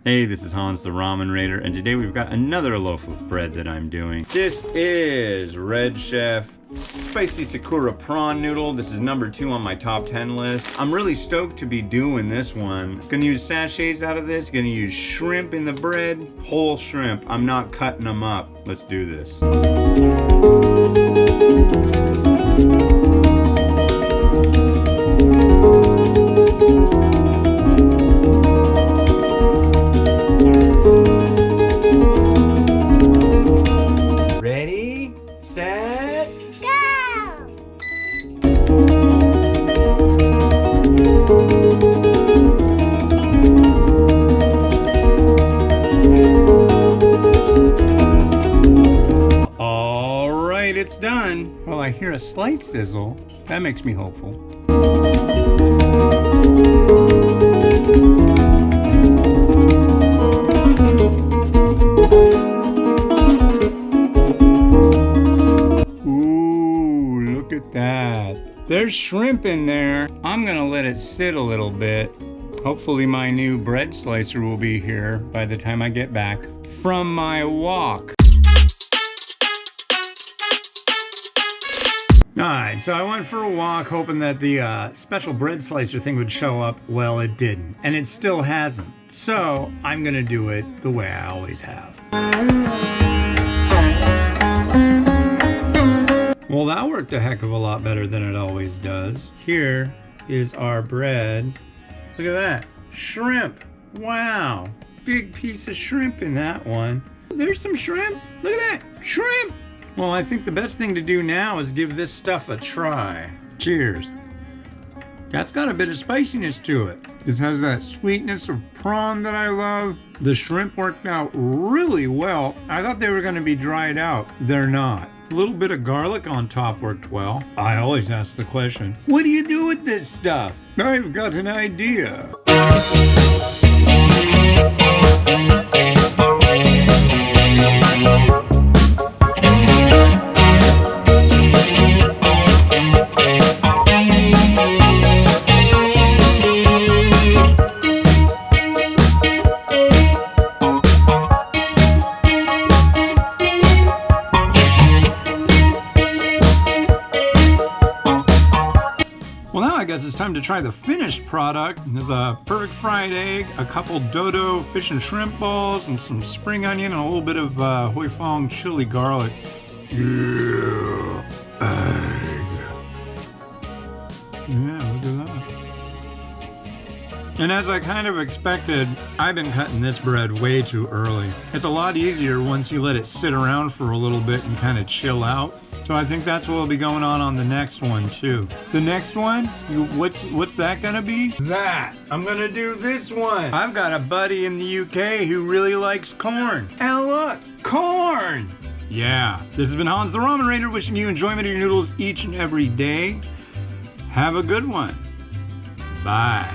Hey, this is Hans the Ramen Raider, and today we've got another loaf of bread that I'm doing. This is Red Chef Spicy Sakura Prawn Noodle. This is number 2 on my top 10 list. I'm really stoked to be doing this one. Gonna use sachets out of this, gonna use shrimp in the bread, whole shrimp. I'm not cutting them up. Let's do this. Ready, set, go! All right, it's done. Well, I hear a slight sizzle. That makes me hopeful. Ooh, look at that. There's shrimp in there. I'm gonna let it sit a little bit. Hopefully my new bread slicer will be here by the time I get back from my walk. Alright, so I went for a walk hoping that the special bread slicer thing would show up. Well, it didn't, and it still hasn't. So I'm gonna do it the way I always have. Well, that worked a heck of a lot better than it always does. Here is our bread. Look at that, shrimp. Wow, big piece of shrimp in that one. There's some shrimp. Look at that, shrimp. Well, I think the best thing to do now is give this stuff a try. Cheers. That's got a bit of spiciness to it. This has that sweetness of prawn that I love. The shrimp worked out really well. I thought they were gonna be dried out. They're not. A little bit of garlic on top worked well. I always ask the question, what do you do with this stuff? I've got an idea. Well, now I guess it's time to try the finished product. There's a perfect fried egg, a couple dodo fish and shrimp balls, and some spring onion, and a little bit of hoi fong chili garlic. Yeah, egg. Yeah, look at that. And as I kind of expected, I've been cutting this bread way too early. It's a lot easier once you let it sit around for a little bit and kind of chill out. So I think that's what will be going on the next one too. The next one, what's that gonna be? That, I'm gonna do this one. I've got a buddy in the UK who really likes corn. And look, corn! Yeah, this has been Hans the Ramen Raider wishing you enjoyment of your noodles each and every day. Have a good one. Bye.